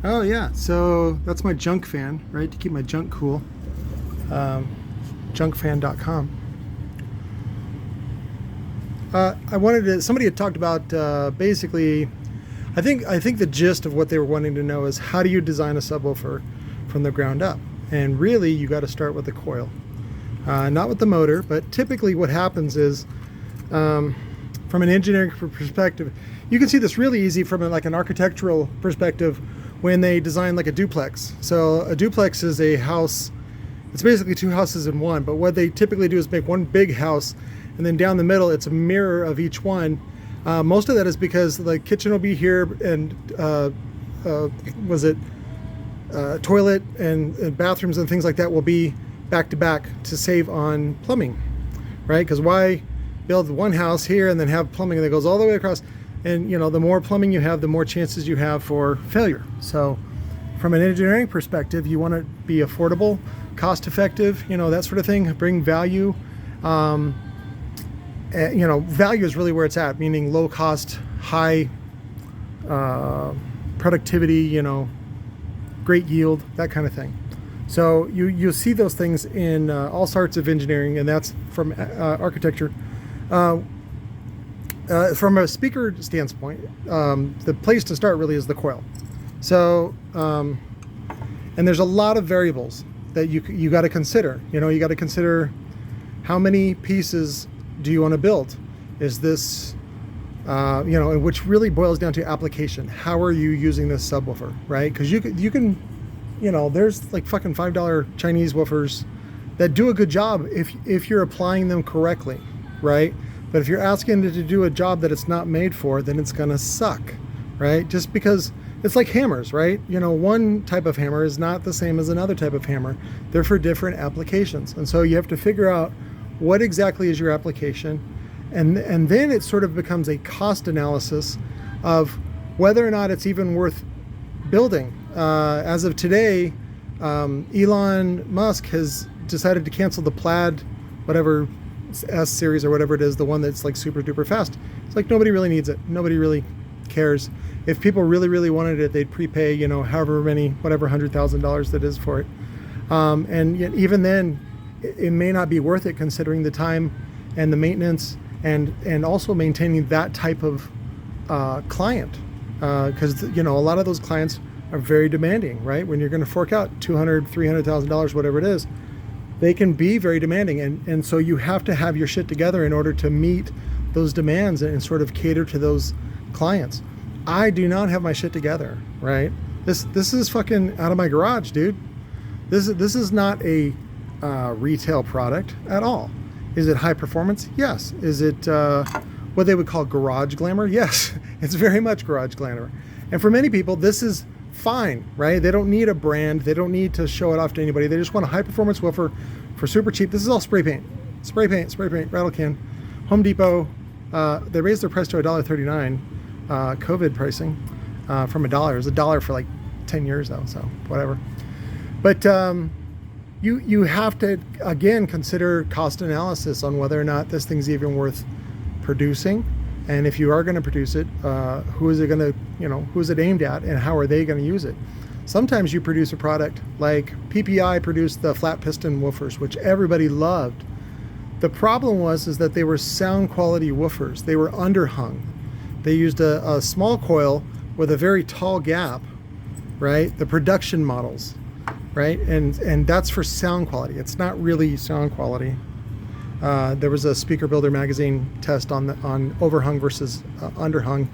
Oh yeah, so that's my junk fan, right? To keep my junk cool. Junkfan.com. I wanted to. Somebody had talked about basically. I think the gist of what they were wanting to know is how do you design a subwoofer from the ground up? And really, you got to start with the coil, not with the motor. But typically, what happens is, from an engineering perspective, you can see this really easy from like an architectural perspective when they design like a duplex. So a duplex is a house. It's basically two houses in one. But what they typically do is make one big house, and then down the middle, it's a mirror of each one. Most of that is because the kitchen will be here, and toilet and bathrooms and things like that will be back to back to save on plumbing, right? Because why build one house here and then have plumbing that goes all the way across? And you know, the more plumbing you have, the more chances you have for failure. So from an engineering perspective, you want to be affordable, cost effective, you know, that sort of thing, bring value. You know, value is really where it's at, meaning low cost, high productivity, you know, great yield, that kind of thing. So you'll see those things in all sorts of engineering, and that's from architecture. From a speaker standpoint, the place to start really is the coil. So, and there's a lot of variables that you got to consider. You know, you got to consider how many pieces do you want to build? Is this, you know, which really boils down to application. How are you using this subwoofer, right? Because you can, you know, there's like fucking $5 Chinese woofers that do a good job if you're applying them correctly, right? But if you're asking it to do a job that it's not made for, then it's gonna suck, right? Just because it's like hammers, right? You know, one type of hammer is not the same as another type of hammer. They're for different applications. And so you have to figure out what exactly is your application, and then it sort of becomes a cost analysis of whether or not it's even worth building. As of today, Elon Musk has decided to cancel the Plaid, whatever S series or whatever it is, the one that's like super duper fast. It's like nobody really needs it. Nobody really cares. If people really, really wanted it, they'd prepay, you know, however many, whatever $100,000 that is for it. And yet even then, it may not be worth it considering the time and the maintenance and also maintaining that type of client, because you know, a lot of those clients are very demanding, right? When you're going to fork out $200,000-$300,000, whatever it is, they can be very demanding, and so you have to have your shit together in order to meet those demands and sort of cater to those clients. I do not have my shit together, right? This is fucking out of my garage, dude. This is not a retail product at all. Is it high performance? Yes. Is it what they would call garage glamour? Yes. It's very much garage glamour. And for many people, this is fine, right? They don't need a brand. They don't need to show it off to anybody. They just want a high performance woofer for super cheap. This is all spray paint, rattle can. Home Depot, they raised their price to $1.39, COVID pricing, from $1. It was $1 for like 10 years though, so whatever. But you have to, again, consider cost analysis on whether or not this thing's even worth producing. And if you are going to produce it, who is it going to, you know, who is it aimed at and how are they going to use it? Sometimes you produce a product like PPI produced the flat piston woofers, which everybody loved. The problem is that they were sound quality woofers. They were underhung. They used a small coil with a very tall gap, right? The production models. Right, and that's for sound quality. It's not really sound quality. There was a Speaker Builder magazine test on overhung versus underhung.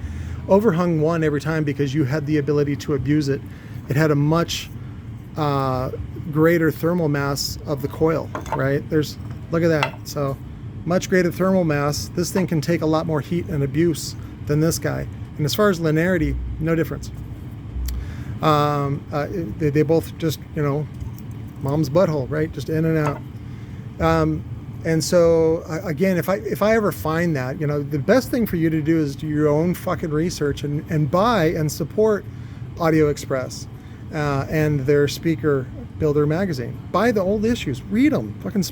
Overhung won every time because you had the ability to abuse it. It had a much greater thermal mass of the coil. Right, look at that. So much greater thermal mass. This thing can take a lot more heat and abuse than this guy. And as far as linearity, no difference. They both just, you know, mom's butthole, right? Just in and out. And so again, if I ever find that, you know, the best thing for you to do is do your own fucking research and buy and support Audio Express and their speaker Builder magazine. Buy the old issues, read them, fucking,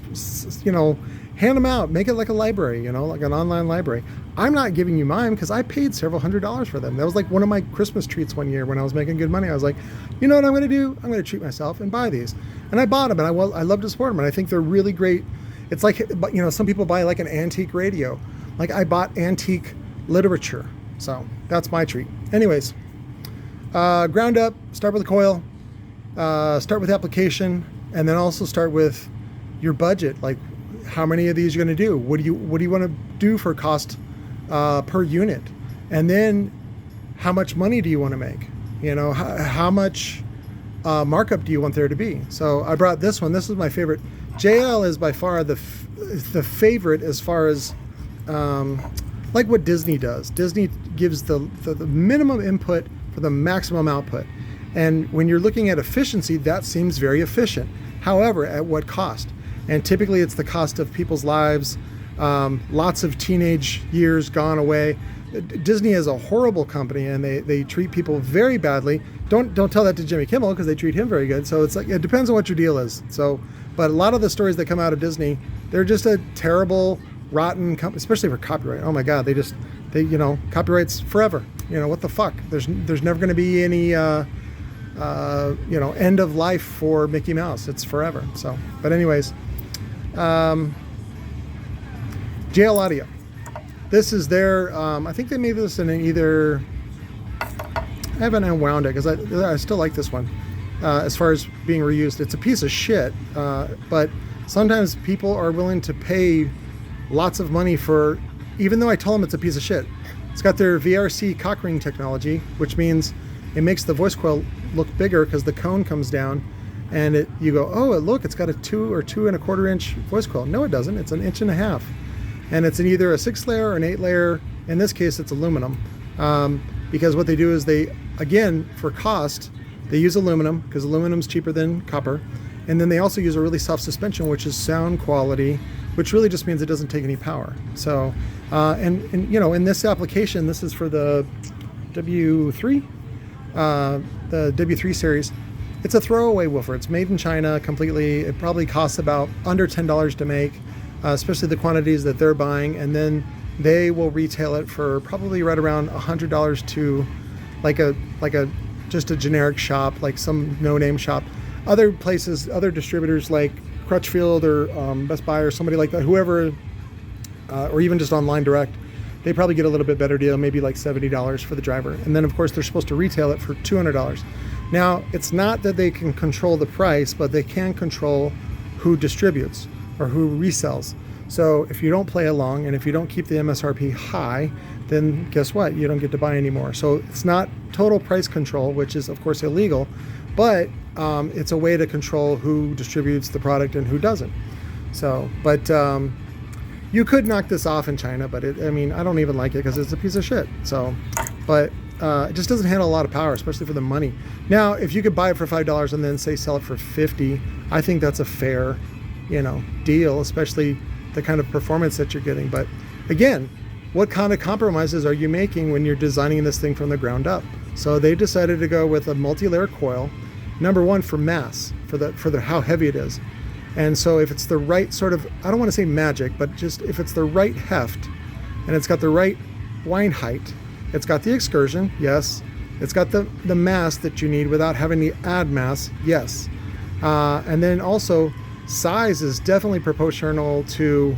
you know, hand them out, make it like a library, you know, like an online library. I'm not giving you mine because I paid several $100s for them. That was like one of my Christmas treats one year when I was making good money. I was like, you know what I'm going to do? I'm going to treat myself and buy these. And I bought them, and I love to support them, and I think they're really great. It's like, you know, some people buy like an antique radio. Like I bought antique literature. So that's my treat. Anyways, ground up, start with a coil, start with application, and then also start with your budget. Like how many of these you're going to do? What do you want to do for cost per unit? And then how much money do you want to make? You know, how much markup do you want there to be? So I brought this one. This is my favorite. JL is by far the favorite as far as like what Disney does. Disney gives the minimum input for the maximum output. And when you're looking at efficiency, that seems very efficient. However, at what cost? And typically it's the cost of people's lives, lots of teenage years gone away. Disney is a horrible company, and they treat people very badly. Don't tell that to Jimmy Kimmel, because they treat him very good. So it's like, it depends on what your deal is. So, but a lot of the stories that come out of Disney, they're just a terrible, rotten company, especially for copyright. Oh my God, they you know, copyrights forever. You know, what the fuck? There's never going to be any you know, end of life for Mickey Mouse. It's forever. So, but anyways, JL Audio. This is their, I think they made this in either, I haven't unwound it because I still like this one as far as being reused. It's a piece of shit, but sometimes people are willing to pay lots of money for, even though I tell them it's a piece of shit. It's got their VRC cock ring technology, which means it makes the voice coil look bigger because the cone comes down, and you go, oh, look, it's got a 2 or 2 1/4 inch voice coil. No, it doesn't. It's 1.5 inches. And it's in either a 6-layer or an 8-layer. In this case, it's aluminum. Because what they do is they, again, for cost, they use aluminum because aluminum's cheaper than copper. And then they also use a really soft suspension, which is sound quality, which really just means it doesn't take any power. So, and you know, in this application, this is for the W3, the W3 series. It's a throwaway woofer. It's made in China completely. It probably costs about under $10 to make. Especially the quantities that they're buying, and then they will retail it for probably right around $100 to like a just a generic shop, like some no-name shop. Other places, other distributors like Crutchfield or Best Buy or somebody like that, whoever, or even just online direct, they probably get a little bit better deal, maybe like $70 for the driver. And then of course they're supposed to retail it for $200. Now it's not that they can control the price, but they can control who distributes or who resells. So if you don't play along and if you don't keep the MSRP high, then guess what? You don't get to buy anymore. So it's not total price control, which is of course illegal, but it's a way to control who distributes the product and who doesn't. So, but you could knock this off in China, but I mean, I don't even like it because it's a piece of shit. So, but it just doesn't handle a lot of power, especially for the money. Now, if you could buy it for $5 and then say sell it for $50, I think that's a fair, you know, deal, especially the kind of performance that you're getting. But again, what kind of compromises are you making when you're designing this thing from the ground up? So they decided to go with a multi-layer coil, number one for mass, for the how heavy it is. And so if it's the right sort of, I don't want to say magic, but just if it's the right heft and it's got the right wind height, it's got the excursion, yes. It's got the mass that you need without having to add mass, yes. And then also size is definitely proportional to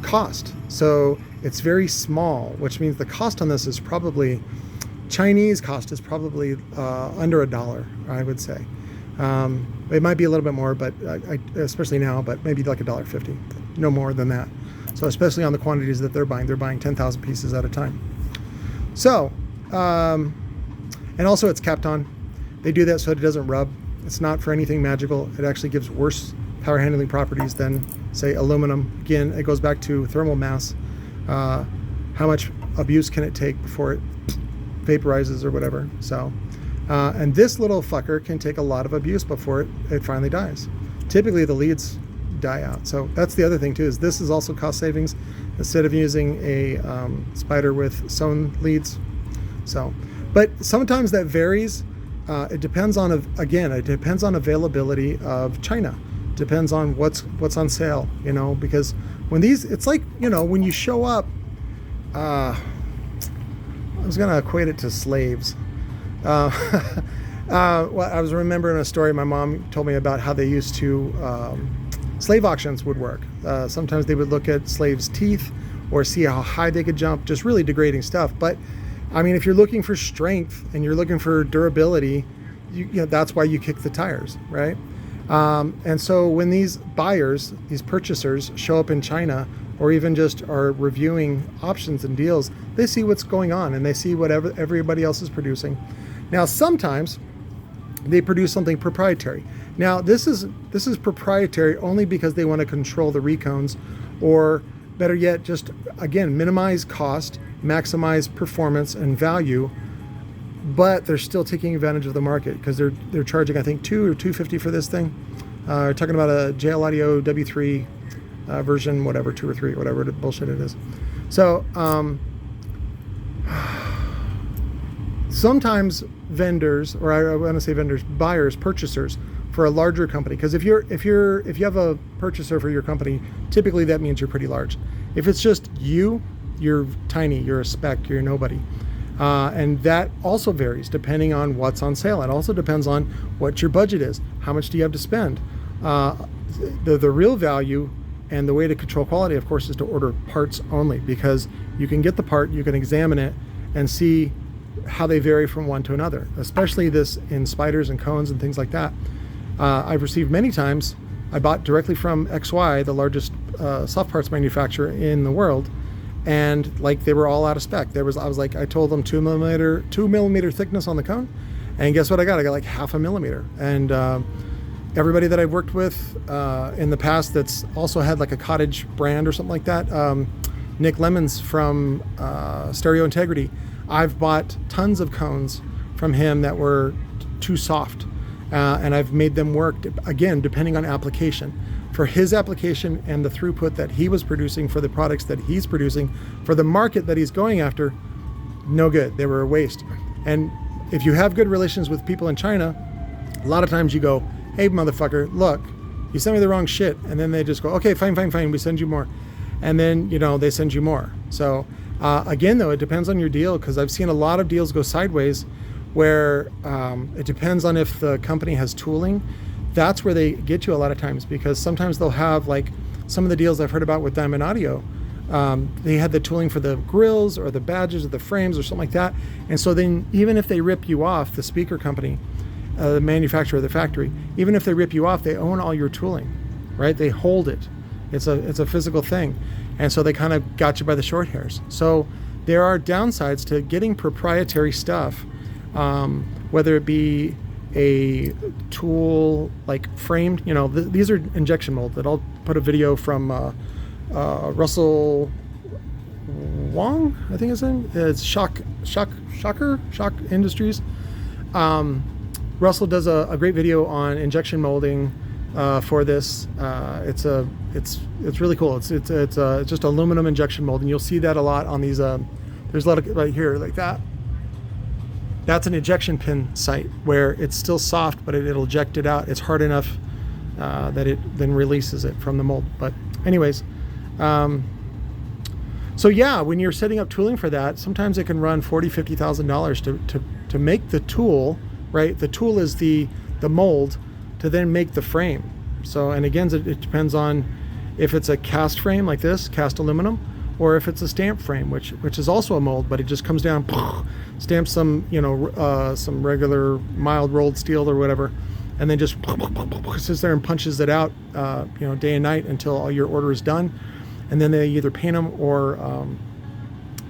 cost. So it's very small, which means the cost on this is probably, Chinese cost is probably under $1, I would say. It might be a little bit more, but especially now, but maybe like $1.50, no more than that. So especially on the quantities that they're buying 10,000 pieces at a time. So, and also it's capped on. They do that so it doesn't rub. It's not for anything magical. It actually gives worse power handling properties than, say, aluminum. Again, it goes back to thermal mass. How much abuse can it take before it vaporizes or whatever? So, and this little fucker can take a lot of abuse before it finally dies. Typically, the leads die out. So that's the other thing too, is this is also cost savings instead of using a spider with sewn leads. So, but sometimes that varies. it depends on, again, it depends on availability of China. Depends on what's on sale, you know, because when these, it's like, you know, when you show up, I was going to equate it to slaves. Well, I was remembering a story my mom told me about how they used to, slave auctions would work. Sometimes they would look at slaves' teeth or see how high they could jump, just really degrading stuff. But I mean, if you're looking for strength and you're looking for durability, you know, that's why you kick the tires, right? And so when these buyers, these purchasers show up in China, or even just are reviewing options and deals, they see what's going on and they see whatever everybody else is producing. Now, sometimes they produce something proprietary. Now, this is proprietary only because they want to control the recones, or better yet, just again, minimize cost, maximize performance and value, but they're still taking advantage of the market because they're charging, I think, $2 or $250 for this thing. We're talking about a JL Audio W3 version, whatever, 2 or 3, whatever the bullshit it is. So sometimes vendors, or I want to say vendors, buyers, purchasers for a larger company, because if you have a purchaser for your company, typically that means you're pretty large. If it's just you're tiny, you're a speck, you're nobody. And that also varies depending on what's on sale. It also depends on what your budget is. How much do you have to spend? The real value and the way to control quality, of course, is to order parts only, because you can get the part, you can examine it and see how they vary from one to another, especially this in spiders and cones and things like that. I've received many times, I bought directly from XY, the largest soft parts manufacturer in the world, and like they were all out of spec. I told them 2 millimeter thickness on the cone, and guess what I got? I got like 0.5 millimeter. And everybody that I've worked with in the past that's also had like a cottage brand or something like that, Nick Lemons from Stereo Integrity, I've bought tons of cones from him that were too soft, and I've made them work, again, depending on application. For his application and the throughput that he was producing for the products that he's producing for the market that he's going after, no good. They were a waste. And if you have good relations with people in China, a lot of times you go, hey, motherfucker, look, you sent me the wrong shit. And then they just go, okay, fine, we send you more. And then, you know, they send you more. So again, though, it depends on your deal, because I've seen a lot of deals go sideways where it depends on if the company has tooling. That's where they get you a lot of times, because sometimes they'll have, like some of the deals I've heard about with Diamond Audio, they had the tooling for the grills or the badges or the frames or something like that. And so then even if they rip you off, the speaker company, the manufacturer, the factory, even if they rip you off, they own all your tooling, right? They hold it. It's a physical thing. And so they kind of got you by the short hairs. So there are downsides to getting proprietary stuff, whether it be a tool like framed, you know, these are injection mold that I'll put a video from Russell Wong, I think his name. It's Shock Industries. Russell does a great video on injection molding for this. It's really cool. It's just aluminum injection mold, and you'll see that a lot on these. There's a lot of right here like that. That's an ejection pin site where it's still soft, but it'll eject it out. It's hard enough that it then releases it from the mold. But anyways, so yeah, when you're setting up tooling for that, sometimes it can run $40,000, $50,000 to make the tool, right? The tool is the mold to then make the frame. So, and again, it depends on if it's a cast frame like this, cast aluminum, or if it's a stamp frame, which is also a mold, but it just comes down, stamps some, you know, some regular mild rolled steel or whatever, and then just sits there and punches it out, you know, day and night until all your order is done. And then they either paint them or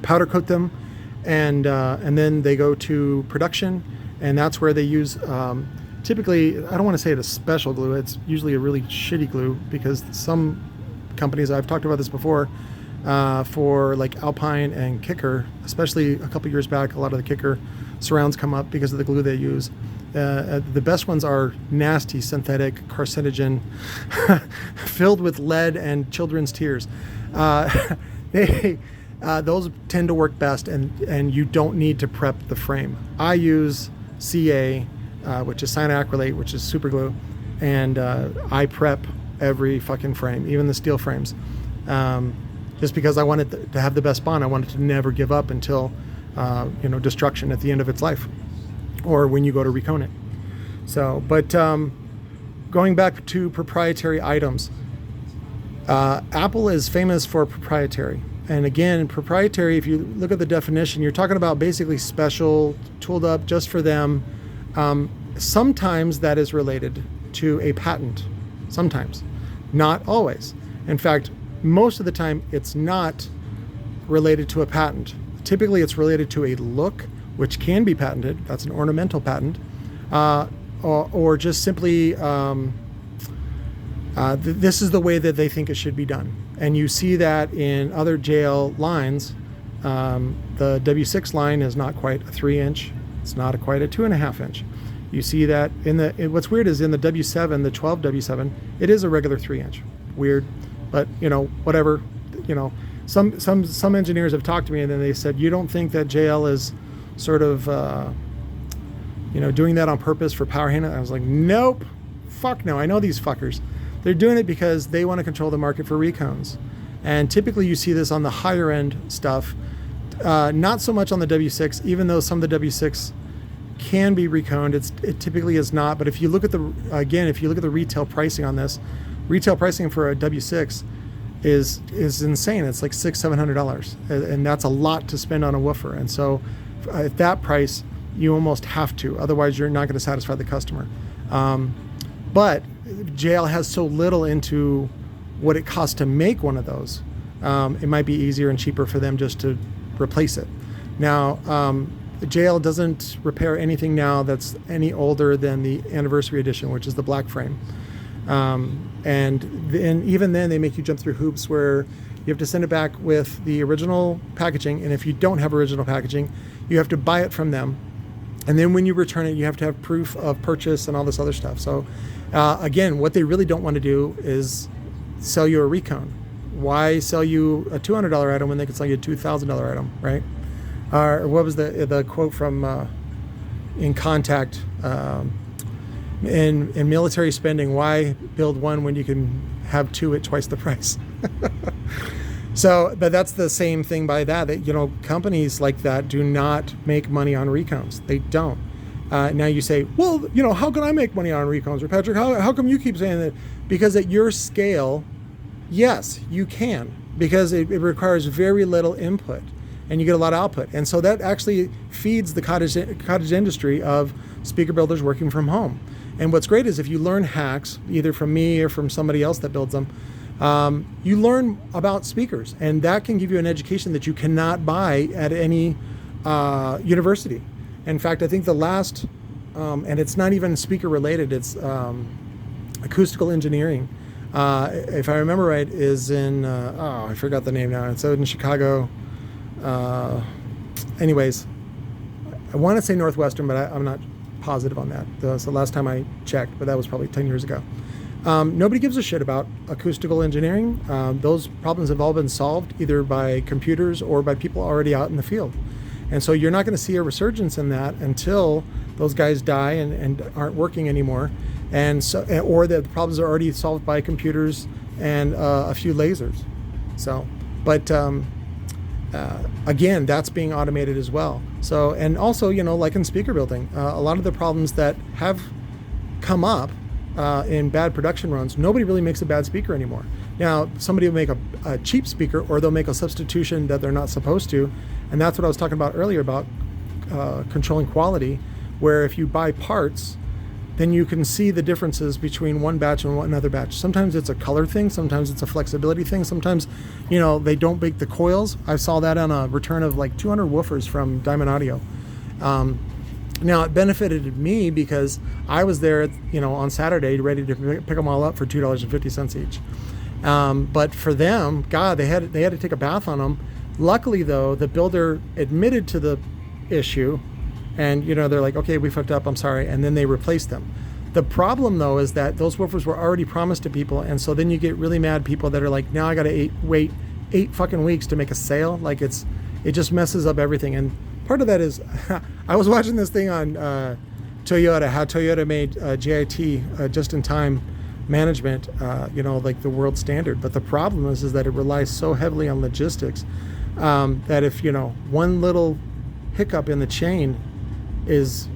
powder coat them, and then they go to production, and that's where they use, typically, I don't want to say it a special glue, it's usually a really shitty glue, because some companies, I've talked about this before, for like Alpine and Kicker, especially a couple years back, a lot of the Kicker surrounds come up because of the glue they use. The best ones are nasty, synthetic, carcinogen, filled with lead and children's tears. Those tend to work best, and you don't need to prep the frame. I use CA which is cyanoacrylate, which is super glue, and I prep every fucking frame, even the steel frames, just because I wanted to have the best bond. I wanted to never give up until destruction at the end of its life, or when you go to recone it. So, but going back to proprietary items, Apple is famous for proprietary. And again, proprietary, if you look at the definition, you're talking about basically special, tooled up just for them. Sometimes that is related to a patent. Sometimes. Not always. In fact, most of the time it's not related to a patent. Typically it's related to a look, which can be patented. That's an ornamental patent. Or just simply, this is the way that they think it should be done. And you see that in other JL lines. The W6 line is not quite a 3-inch. It's not quite a 2.5 inch. You see that what's weird is in the W7, the 12 W7, it is a regular 3-inch. Weird, but whatever. Some engineers have talked to me and then they said, you don't think that JL is sort of, doing that on purpose for power handling? I was like, nope, fuck no. I know these fuckers. They're doing it because they want to control the market for recones. And typically you see this on the higher end stuff, not so much on the W6, even though some of the W6 can be reconed, it typically is not. But if you look at the retail pricing on this, retail pricing for a W6 is insane. It's like $600-700, and that's a lot to spend on a woofer. And so at that price, you almost have to, otherwise you're not going to satisfy the customer. But JL has so little into what it costs to make one of those. It might be easier and cheaper for them just to replace it. Now, JL doesn't repair anything now that's any older than the anniversary edition, which is the black frame. And even then they make you jump through hoops where you have to send it back with the original packaging. And if you don't have original packaging, you have to buy it from them. And then when you return it, you have to have proof of purchase and all this other stuff. So again, what they really don't want to do is sell you a recone. Why sell you a $200 item when they can sell you a $2,000 item, right? Or what was the quote from In Contact? In military spending, why build one when you can have two at twice the price? So, but that's the same thing by that companies like that do not make money on recones. They don't. Now you say, well, how can I make money on recones? Or Patrick, how come you keep saying that? Because at your scale, yes, you can, because it requires very little input and you get a lot of output. And so that actually feeds the cottage industry of speaker builders working from home. And what's great is if you learn hacks, either from me or from somebody else that builds them, you learn about speakers, and that can give you an education that you cannot buy at any university. In fact, I think the last, and it's not even speaker related, it's acoustical engineering. If I remember right, is in, I forgot the name now. It's out in Chicago. Anyways, I want to say Northwestern, but I'm not positive on that. That's the last time I checked, but that was probably 10 years ago. Nobody gives a shit about acoustical engineering. Those problems have all been solved either by computers or by people already out in the field. And so you're not going to see a resurgence in that until those guys die and aren't working anymore. And so, or the problems are already solved by computers and a few lasers. So, but again, that's being automated as well. So, and also, like in speaker building, a lot of the problems that have come up in bad production runs, nobody really makes a bad speaker anymore. Now, somebody will make a cheap speaker, or they'll make a substitution that they're not supposed to. And that's what I was talking about earlier about controlling quality, where if you buy parts, then you can see the differences between one batch and another batch. Sometimes it's a color thing, sometimes it's a flexibility thing, sometimes, they don't make the coils. I saw that on a return of like 200 woofers from Diamond Audio. Now, it benefited me because I was there, on Saturday ready to pick them all up for $2.50 each. But for them, God, they had to take a bath on them. Luckily, though, the builder admitted to the issue, and they're like, okay, we fucked up, I'm sorry, and then they replaced them. The problem, though, is that those woofers were already promised to people, and so then you get really mad people that are like, now I gotta wait 8 fucking weeks to make a sale. Like it just messes up everything. And part of that is, I was watching this thing on Toyota, how Toyota made JIT, just-in-time management, like the world standard. But the problem is that it relies so heavily on logistics that if one little hiccup in the chain is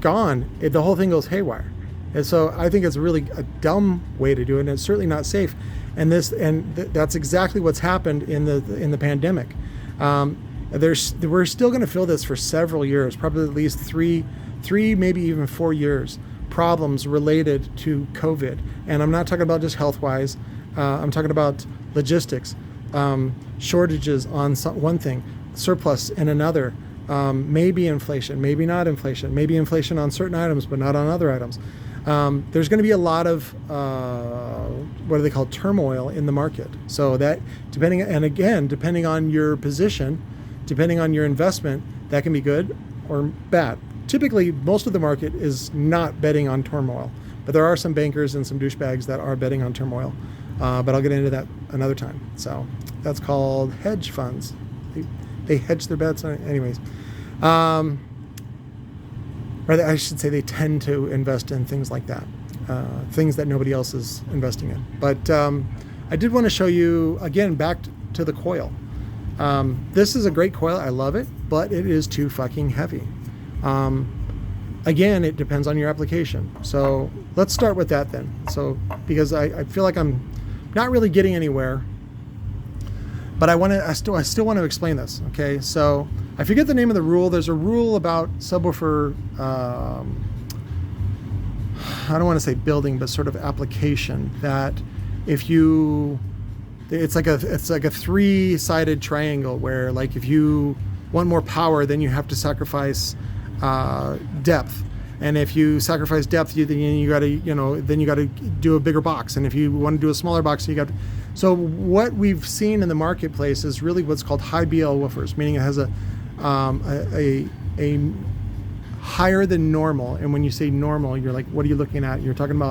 gone, the whole thing goes haywire. And so I think it's really a dumb way to do it, and it's certainly not safe. And that's exactly what's happened in the pandemic. We're still going to feel this for several years, probably at least three, maybe even 4 years. Problems related to COVID, and I'm not talking about just health-wise. I'm talking about logistics, shortages on one thing, surplus in another. Maybe inflation, maybe not inflation, maybe inflation on certain items, but not on other items. There's going to be a lot of what do they call turmoil in the market. So that depending on your position, depending on your investment, that can be good or bad. Typically, most of the market is not betting on turmoil, but there are some bankers and some douchebags that are betting on turmoil. But I'll get into that another time. So that's called hedge funds. They hedge their bets. Anyways. Or I should say they tend to invest in things like that, things that nobody else is investing in. But I did want to show you, again, back to the coil. This is a great coil. I love it, but it is too fucking heavy. Again, it depends on your application. So let's start with that then. So because I feel like I'm not really getting anywhere, but I still want to explain this. Okay, so I forget the name of the rule. There's a rule about subwoofer. I don't want to say building, but sort of application, that if it's like a 3-sided triangle where, like, if you want more power, then you have to sacrifice depth, and if you sacrifice depth, then you got to do a bigger box, and if you want to do a smaller box, you got to. So what we've seen in the marketplace is really what's called high BL woofers, meaning it has a higher than normal. And when you say normal, you're like, what are you looking at? You're talking about